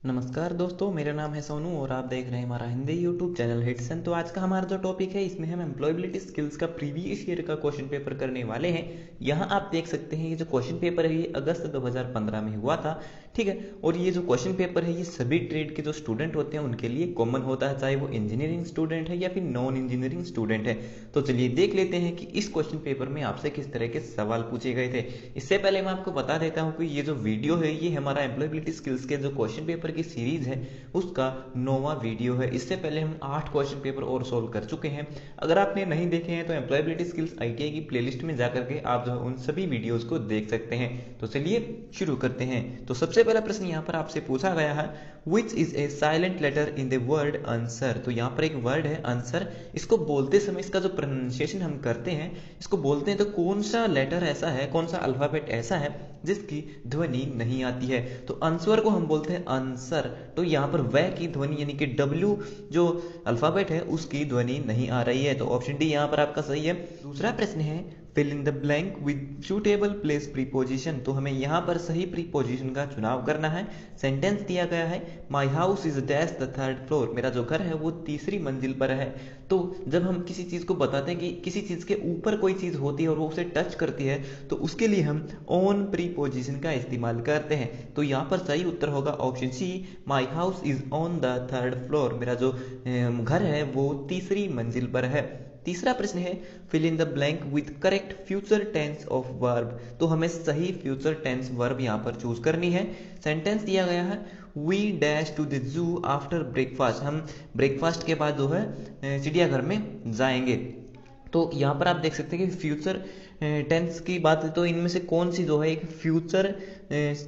नमस्कार दोस्तों, मेरा नाम है सोनू और आप देख रहे हैं हमारा हिंदी यूट्यूब चैनल हिट्सन। तो आज का हमारा जो टॉपिक है इसमें हम एम्प्लॉयबिलिटी स्किल्स का प्रीवियस ईयर का क्वेश्चन पेपर करने वाले हैं। यहाँ आप देख सकते हैं ये जो क्वेश्चन पेपर है ये अगस्त 2015 में हुआ था, ठीक है। और ये जो क्वेश्चन पेपर है ये सभी ट्रेड के जो स्टूडेंट होते हैं उनके लिए कॉमन होता है, चाहे वो इंजीनियरिंग स्टूडेंट है या फिर नॉन इंजीनियरिंग स्टूडेंट है। तो चलिए देख लेते हैं कि इस क्वेश्चन पेपर में आपसे किस तरह के सवाल पूछे गए थे। इससे पहले मैं आपको बता देता हूँ कि ये जो वीडियो है ये हमारा एम्प्लॉयबिलिटी स्किल्स के जो क्वेश्चन पेपर की सीरीज है उसका 9वां वीडियो है। इससे पहले हम 8 क्वेश्चन पेपर और सोल्व कर चुके हैं। अगर आपने नहीं देखे हैं तो एम्प्लॉयबिलिटी स्किल्स आईटीआई की प्लेलिस्ट में जाकर के आप जो उन सभी वीडियोस को देख सकते हैं। तो चलिए शुरू करते हैं। तो सबसे पहला प्रश्न यहाँ पर आपसे पूछा गया है, which is a silent letter in the word answer. तो यहाँ पर एक वर्ड है आंसर, इसको बोलते समय इसका जो प्रोनाउंसिएशन हम करते हैं इसको बोलते हैं तो कौन सा लेटर ऐसा है, कौन सा अल्फाबेट ऐसा है जिसकी ध्वनि नहीं आती है। तो आंसर को हम बोलते हैं आंसर। तो यहाँ पर वह की ध्वनि यानी कि डब्ल्यू जो अल्फाबेट है उसकी ध्वनि नहीं आ रही है। तो ऑप्शन डी यहाँ पर आपका सही है। दूसरा प्रश्न है, fill in the blank with suitable place preposition. तो हमें यहाँ पर सही प्रीपोजिशन का चुनाव करना है। सेंटेंस दिया गया है, माई house is dash the third floor. मेरा जो घर है वो तीसरी मंजिल पर है। तो जब हम किसी चीज को बताते हैं कि किसी चीज के ऊपर कोई चीज होती है और वो उसे टच करती है तो उसके लिए हम ऑन प्रीपोजिशन का इस्तेमाल करते हैं। तो यहाँ पर सही उत्तर होगा option C, my house is on the third floor. मेरा जो घर है वो तीसरी मंजिल पर है। तीसरा प्रश्न है, fill in the blank with correct future tense of verb. तो हमें सही फ्यूचर टेंस वर्ब यहाँ पर चूज करनी है। सेंटेंस दिया गया है, we dash to the zoo after breakfast. हम ब्रेकफास्ट के बाद जो है चिड़ियाघर में जाएंगे। तो यहाँ पर आप देख सकते हैं कि फ्यूचर टेंस की बात है तो इनमें से कौन सी जो है एक फ्यूचर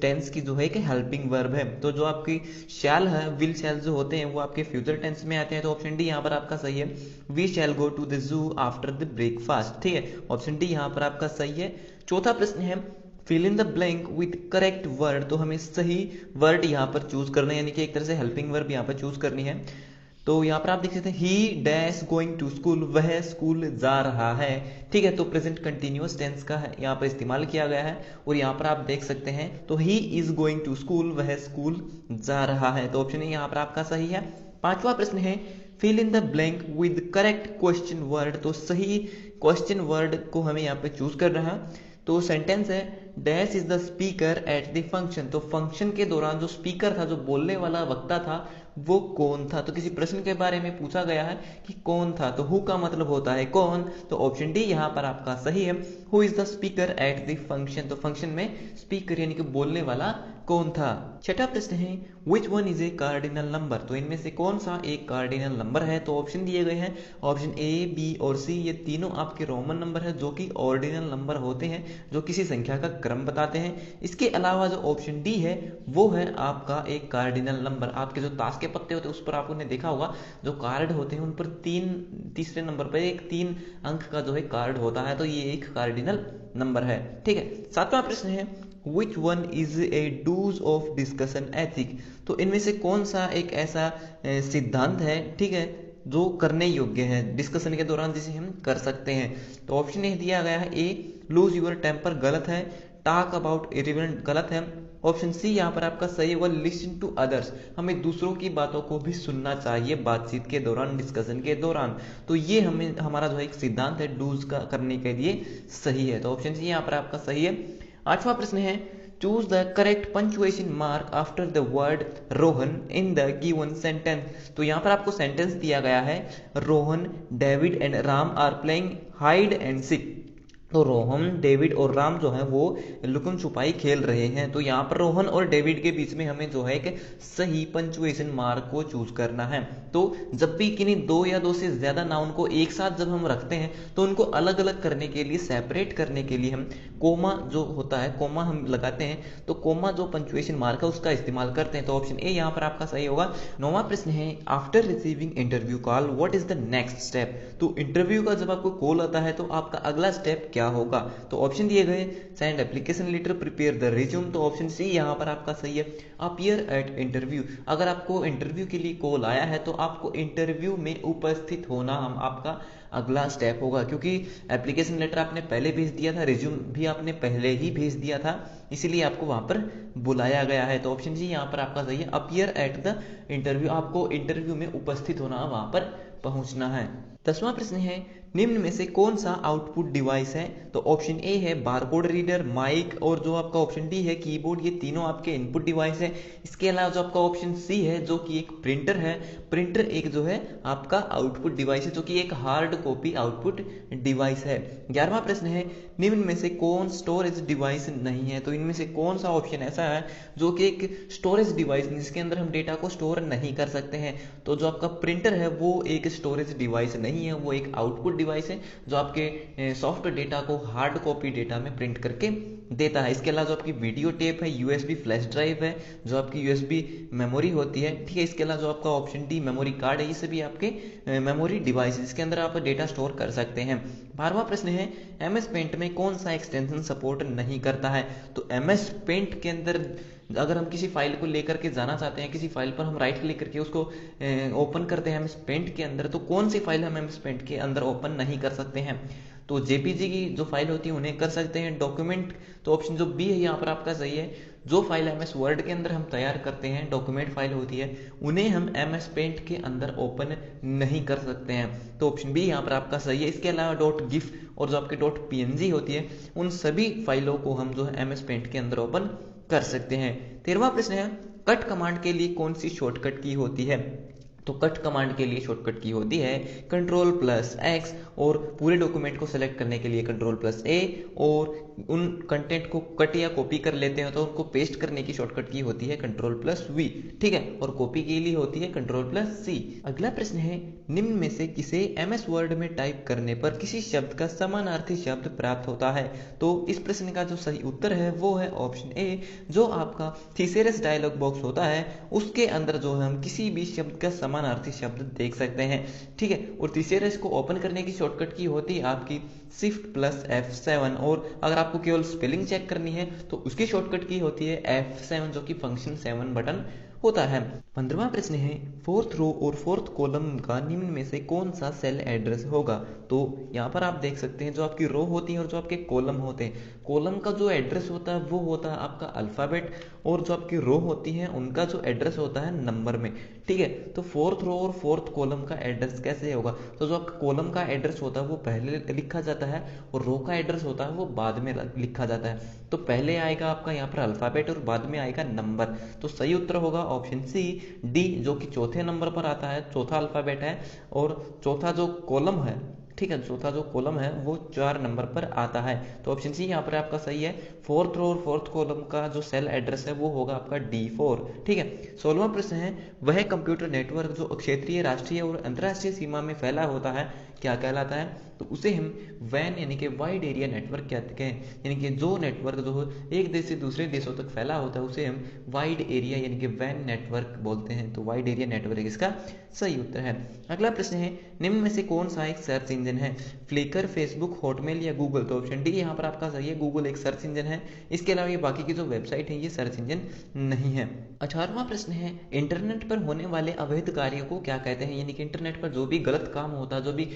टेंस की जो है एक हेल्पिंग वर्ब है। तो जो आपकी शैल है, विल शैल जो होते हैं वो आपके फ्यूचर टेंस में आते हैं। तो ऑप्शन डी यहाँ पर आपका सही है, we shall go to the zoo after the breakfast, ठीक है। ऑप्शन डी यहाँ पर आपका सही है। चौथा प्रश्न है, fill in the blank with correct word. तो हमें सही वर्ड यहाँ पर चूज करना है, यानी कि एक तरह से हेल्पिंग वर्ब यहाँ पर चूज करनी है। तो यहाँ पर आप देख सकते हैं, he dash going to school, वह स्कूल जा रहा है, ठीक है। तो प्रेजेंट कंटिन्यूअस टेंस का है यहाँ पर इस्तेमाल किया गया है। और यहाँ पर आप देख सकते हैं तो he is going to school, वह स्कूल जा रहा है। तो ऑप्शन यहाँ पर आपका सही है। पांचवा प्रश्न है, fill in the blank with correct question word. तो सही क्वेश्चन वर्ड को हमें यहाँ पे चूज करना है। तो सेंटेंस है, dash is the speaker at the function. तो फंक्शन के दौरान जो स्पीकर था, जो बोलने वाला वक्ता था, वो कौन था। तो किसी प्रश्न के बारे में पूछा गया है कि कौन था, तो हु का मतलब होता है कौन। तो ऑप्शन डी यहाँ पर आपका सही है, who is the speaker at the function. तो फंक्शन में स्पीकर यानी कि बोलने वाला कौन था। छठा प्रश्न है, which one is A cardinal number. तो इनमें से कौन सा एक कार्डिनल नंबर है। तो ऑप्शन दिए गए हैं, ऑप्शन ए, बी और सी, ये तीनों आपके रोमन नंबर है जो कि ऑर्डिनल नंबर होते हैं, जो किसी संख्या का क्रम बताते हैं। इसके अलावा जो ऑप्शन डी है वो है आपका एक कार्डिनल नंबर। आपके जो ताश के पत्ते होते हैं उस पर आपने देखा होगा, जो कार्ड होते हैं उन पर तीसरे नंबर पर एक 3 अंक का जो है कार्ड होता है। तो ये एक कार्डिनल नंबर है, ठीक है। सातवां प्रश्न है, which one is a do's of discussion ethic. तो इनमें से कौन सा एक ऐसा सिद्धांत है, ठीक है, जो करने योग्य है डिस्कशन के दौरान, जिसे हम कर सकते हैं। तो ऑप्शन ए दिया गया है, ए लूज योर टेम्पर गलत है, टॉक अबाउट इरिलेवेंट गलत है। ऑप्शन सी यहाँ पर आपका सही होगा, लिसन टू अदर्स। हमें दूसरों की बातों को भी सुनना चाहिए बातचीत के दौरान, डिस्कशन के दौरान। तो ये हमें हमारा जो एक सिद्धांत है डूज का करने के लिए सही है। तो ऑप्शन सी यहाँ पर आपका सही है। आठवां प्रश्न है, choose the correct punctuation mark after the word Rohan in the given sentence. तो यहाँ पर आपको सेंटेंस दिया गया है, Rohan, David and Ram are playing hide and seek. तो रोहन, डेविड और राम जो है वो लुकम छुपाई खेल रहे हैं। तो यहाँ पर रोहन और डेविड के बीच में हमें जो है एक सही पंक्चुएशन मार्क को चूज करना है। तो जब भी किन्हीं 2 या 2 से ज्यादा नाउन को एक साथ जब हम रखते हैं तो उनको अलग अलग करने के लिए, सेपरेट करने के लिए हम कोमा जो होता है, कोमा हम लगाते हैं। तो कोमा जो पंक्चुएशन मार्क है उसका इस्तेमाल करते हैं। तो ऑप्शन ए यहाँ पर आपका सही होगा। 9वां प्रश्न है, after receiving interview call what is the next step. तो इंटरव्यू का जब आपको कॉल आता है तो आपका अगला स्टेप क्या होगा? तो ऑप्शन दिए गए, send application letter, prepare the resume. तो ऑप्शन सी यहाँ पर आपका सही है, अपीयर एट इंटरव्यू। अगर आपको इंटरव्यू के लिए कॉल आया है तो आपको इंटरव्यू में उपस्थित होना हम आपका अगला स्टेप होगा, क्योंकि एप्लीकेशन लेटर आपने पहले भेज दिया था, रिज्यूम भी आपने पहले ही भेज दिया था, इसीलिए आपको वहां पर बुलाया गया है। तो ऑप्शन जी यहाँ पर आपका सही है, अपीयर एट द इंटरव्यू। आपको इंटरव्यू में उपस्थित होना, वहां पर पहुंचना है। 10वां प्रश्न है, निम्न में से कौन सा आउटपुट डिवाइस है? तो ऑप्शन ए है बारकोड रीडर, माइक, और जो आपका ऑप्शन डी है कीबोर्ड। ये तीनों आपके इनपुट डिवाइस है। इसके अलावा जो आपका ऑप्शन सी है जो कि एक प्रिंटर है, प्रिंटर एक जो है आपका आउटपुट डिवाइस है, जो कि एक हार्ड कॉपी आउटपुट डिवाइस है। 11वां प्रश्न है, निम्न में से कौन स्टोरेज डिवाइस नहीं है? तो इनमें से कौन सा ऑप्शन ऐसा है जो कि एक स्टोरेज डिवाइस जिसके अंदर हम डेटा को स्टोर नहीं कर सकते हैं? तो जो आपका प्रिंटर है वो एक स्टोरेज डिवाइस नहीं है, वो एक आउटपुट डिवाइस है जो आपके सॉफ्ट डेटा को हार्ड कॉपी डेटा में प्रिंट करके देता है। इसके अलावा जो आपकी वीडियो टेप है, यूएसबी फ्लैश ड्राइव है, जो आपकी यूएसबी मेमोरी होती है, ठीक है। इसके अलावा जो आपका ऑप्शन डी मेमोरी कार्ड है, ये सभी आपके मेमोरी डिवाइस है जिसके अंदर आप डेटा स्टोर कर सकते हैं। 12वां प्रश्न है, एमएस पेंट में कौन सा एक्सटेंशन सपोर्ट नहीं करता है? तो एमएस पेंट के अंदर अगर हम किसी फाइल को लेकर के जाना चाहते हैं, किसी फाइल पर हम राइट क्लिक करके उसको ओपन करते हैं एमएस पेंट के अंदर, तो कौन सी फाइल हम एमएस पेंट के अंदर ओपन नहीं कर सकते हैं? तो जेपीजी की जो फाइल होती है उन्हें कर सकते हैं। डॉक्यूमेंट, तो ऑप्शन जो बी है यहाँ पर आपका सही है, जो फाइल एमएस वर्ड के अंदर हम तैयार करते हैं, डॉक्यूमेंट फाइल होती है, उन्हें हम एमएस पेंट के अंदर ओपन नहीं कर सकते हैं। तो ऑप्शन बी यहाँ पर आपका सही है। इसके अलावा डॉट गिफ और जो आपके डॉट पीएनजी होती है, उन सभी फाइलों को हम जो है एमएस पेंट के अंदर ओपन कर सकते हैं। 13वां प्रश्न है, कट कमांड के लिए कौन सी शॉर्टकट की होती है? तो कट कमांड के लिए शॉर्टकट की होती है Ctrl+X, और पूरे डॉक्यूमेंट को सेलेक्ट करने के लिए Ctrl+A, और उन कंटेंट को कट या कॉपी कर लेते हैं तो उनको पेस्ट करने की शॉर्टकट की होती है Ctrl+V, ठीक है, और कॉपी के लिए होती है Ctrl+C। अगला प्रश्न है, निम्न में से किसे एमएस वर्ड में टाइप करने पर किसी शब्द का समानार्थी शब्द प्राप्त होता है? तो इस प्रश्न का जो सही उत्तर है वो है ऑप्शन ए, जो आपका थीसेरस डायलॉग बॉक्स होता है उसके अंदर जो है हम किसी भी शब्द का समानार्थी शब्द देख सकते हैं, ठीक है। और थीसेरस को ओपन करने की शॉर्टकट की होती है आपकी Shift+F7, और अगर आपको केवल स्पेलिंग चेक करनी है तो उसकी शॉर्टकट की होती है F7, जो कि फंक्शन 7 बटन होता है। 15वां प्रश्न है, फोर्थ रो और फोर्थ कॉलम का निम्न में से कौन सा सेल एड्रेस होगा? तो यहाँ पर आप देख सकते हैं जो आपकी रो होती है और जो आपके कॉलम होते हैं, कॉलम का जो एड्रेस होता है वो होता है आपका अल्फाबेट, और जो आपकी रो होती है उनका जो एड्रेस होता है नंबर में, ठीक है। तो फोर्थ रो और फोर्थ कॉलम का एड्रेस कैसे होगा? तो जो आपका कॉलम का एड्रेस होता है वो पहले लिखा जाता है और रो का एड्रेस होता है वो बाद में लिखा जाता है। तो पहले आएगा आपका यहाँ पर अल्फाबेट और बाद में आएगा नंबर। तो सही उत्तर होगा ऑप्शन सी, डी, जो कि चौथे नंबर पर आता है, चौथा अल्फाबेट है, और चौथा जो कॉलम है, ठीक है, चौथा जो कॉलम है वो 4 नंबर पर आता है। तो ऑप्शन सी यहाँ पर आपका सही है। फोर्थ रो और फोर्थ कॉलम का जो सेल एड्रेस है वो होगा आपका D4, ठीक है। 16वां प्रश्न है, वह कंप्यूटर नेटवर्क जो क्षेत्रीय, राष्ट्रीय और अंतर्राष्ट्रीय सीमा में फैला होता है क्या कहलाता है? तो उसे हम वैन यानी कि वाइड एरिया नेटवर्क कहते हैं, यानी कि जो नेटवर्क जो एक देश से दूसरे देशों तक फैला होता है उसे हम वाइड एरिया यानी कि वैन नेटवर्क बोलते हैं। तो वाइड एरिया नेटवर्क इसका सही उत्तर है। अगला प्रश्न है, निम्न में से कौन सा एक सर्च इंजन है? फ्लिकर, फेसबुक, हॉटमेल या गूगल? तो ऑप्शन डी यहाँ पर आपका सही है, गूगल एक सर्च इंजन है। इसके अलावा ये बाकी की जो वेबसाइट है ये सर्च इंजन नहीं है। 18वां प्रश्न है, इंटरनेट पर होने वाले अवैध कार्यों को क्या कहते हैं? यानी कि इंटरनेट पर जो भी गलत काम होता है, जो भी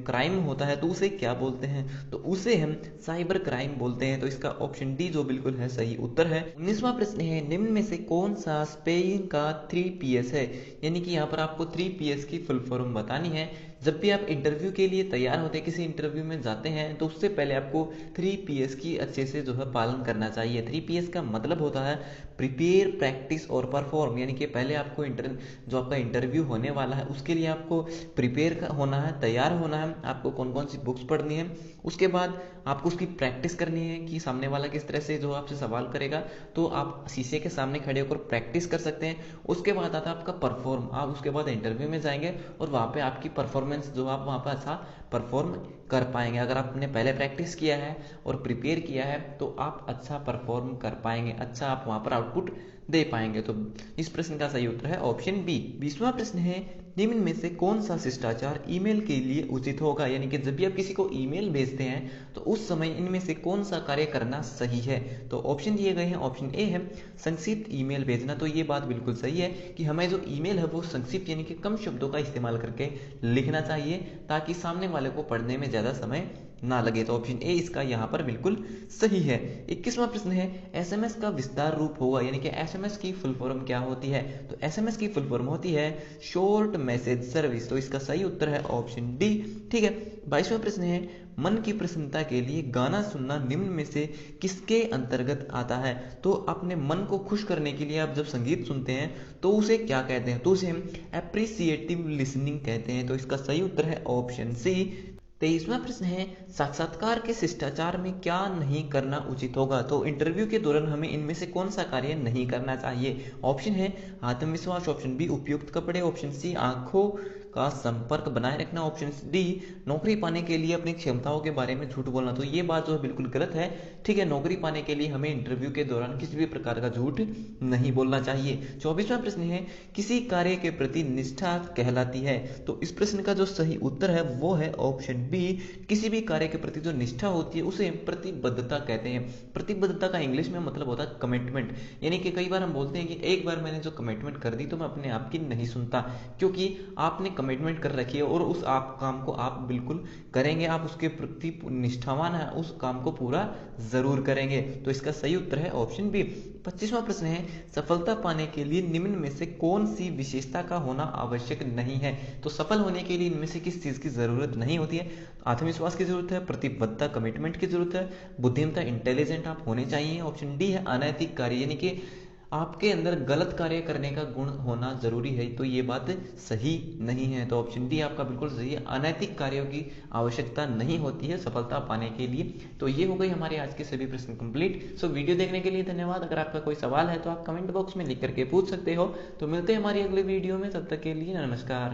क्राइम होता है, तो उसे क्या बोलते हैं? तो उसे हम साइबर क्राइम बोलते हैं। तो इसका ऑप्शन डी जो बिल्कुल है सही उत्तर है। 19वां प्रश्न है, निम्न में से कौन सा स्पेलिंग का 3PS है? यानी कि यहाँ पर आपको 3PS की फुल फॉर्म बतानी है। जब भी आप इंटरव्यू के लिए तैयार होते हैं, किसी इंटरव्यू में जाते हैं, तो उससे पहले आपको 3PS की अच्छे से जो है पालन करना चाहिए। 3PS का मतलब होता है प्रिपेयर, प्रैक्टिस और परफॉर्म, यानी कि पहले आपको जो आपका इंटरव्यू होने वाला है उसके लिए आपको प्रिपेयर होना है, तैयार होना है, आपको कौन कौन सी बुक्स पढ़नी है, उसके बाद आपको उसकी प्रैक्टिस करनी है कि सामने वाला किस तरह से जो आपसे सवाल करेगा, तो आप शीशे के सामने खड़े होकर प्रैक्टिस कर सकते हैं। उसके बाद आता है आपका परफॉर्म, आप उसके बाद इंटरव्यू में जाएंगे और वहाँ पे आपकी परफॉर्मेंस जो आप वहाँ पर अच्छा परफॉर्म कर पाएंगे। अगर आपने पहले प्रैक्टिस किया है और प्रिपेयर किया है तो आप अच्छा परफॉर्म कर पाएंगे, अच्छा आप वहाँ पर आउटपुट दे पाएंगे। तो इस प्रश्न का सही उत्तर है ऑप्शन बी। 20वां प्रश्न है, निम्न में से कौन सा शिष्टाचार ईमेल के लिए उचित होगा? यानी कि जब भी आप किसी को ईमेल भेजते हैं तो उस समय इनमें से कौन सा कार्य करना सही है? तो ऑप्शन दिए गए हैं। ऑप्शन ए है संक्षिप्त ईमेल भेजना। तो ये बात बिल्कुल सही है कि हमें जो ईमेल है वो संक्षिप्त यानी कि कम शब्दों का इस्तेमाल करके लिखना चाहिए ताकि सामने वाले को पढ़ने में ज्यादा समय ना लगे। तो ऑप्शन ए इसका यहाँ पर बिल्कुल सही है। 21वां प्रश्न है, एसएमएस का विस्तार रूप होगा, यानी कि एसएमएस की फुल फॉर्म क्या होती है? तो एसएमएस की फुल फॉर्म होती है शॉर्ट मैसेज सर्विस। तो इसका सही उत्तर है ऑप्शन डी। ठीक है। 22वां प्रश्न है, मन की प्रसन्नता के लिए गाना सुनना निम्न में से किसके अंतर्गत आता है? तो अपने मन को खुश करने के लिए आप जब संगीत सुनते हैं तो उसे क्या कहते हैं? तो उसे हम एप्रिसिएटिव लिसनिंग कहते हैं। तो इसका सही उत्तर है ऑप्शन सी। 23वां प्रश्न है, साक्षात्कार के शिष्टाचार में क्या नहीं करना उचित होगा? तो इंटरव्यू के दौरान हमें इनमें से कौन सा कार्य नहीं करना चाहिए? ऑप्शन है आत्मविश्वास, ऑप्शन बी उपयुक्त कपड़े, ऑप्शन सी आंखों का संपर्क बनाए रखना, ऑप्शन डी नौकरी पाने के लिए अपनी क्षमताओं के बारे में झूठ बोलना। तो ये बात जो है बिल्कुल गलत है। ठीक है, नौकरी पाने के लिए हमें इंटरव्यू के दौरान किसी भी प्रकार का झूठ नहीं बोलना चाहिए। 24वां प्रश्न है, किसी कार्य के प्रति निष्ठा कहलाती है? तो इस प्रश्न का जो सही उत्तर है वो है ऑप्शन बी। किसी भी कार्य के प्रति जो निष्ठा होती है उसे प्रतिबद्धता कहते हैं। प्रतिबद्धता का इंग्लिश में मतलब होता है कमिटमेंट। यानी कि कई बार हम बोलते हैं कि एक बार मैंने जो कमिटमेंट कर दी तो मैं अपने आप की नहीं सुनता, क्योंकि आपने कमिटमेंट कर रखी है और उस आप काम को आप बिल्कुल करेंगे, आप उसके प्रति निष्ठावान है, उस काम को पूरा जरूर करेंगे। तो इसका सही उत्तर है ऑप्शन बी। 25वां प्रश्न है, सफलता पाने के लिए निम्न में से कौन सी विशेषता का होना आवश्यक नहीं है? तो सफल होने के लिए इनमें से किस चीज की जरूरत नहीं होती है? आत्मविश्वास की जरूरत है, प्रतिबद्धता कमिटमेंट की जरूरत है, बुद्धिमत्ता इंटेलिजेंट आप होने चाहिए, ऑप्शन डी है अनैतिक कार्य यानी कि आपके अंदर गलत कार्य करने का गुण होना जरूरी है। तो ये बात सही नहीं है। तो ऑप्शन डी आपका बिल्कुल सही है, अनैतिक कार्यों की आवश्यकता नहीं होती है सफलता पाने के लिए। तो ये हो गई हमारे आज के सभी प्रश्न कंप्लीट। सो वीडियो देखने के लिए धन्यवाद। अगर आपका कोई सवाल है तो आप कमेंट बॉक्स में लिख करके पूछ सकते हो। तो मिलते हैं हमारी अगले वीडियो में, तब तक के लिए नमस्कार।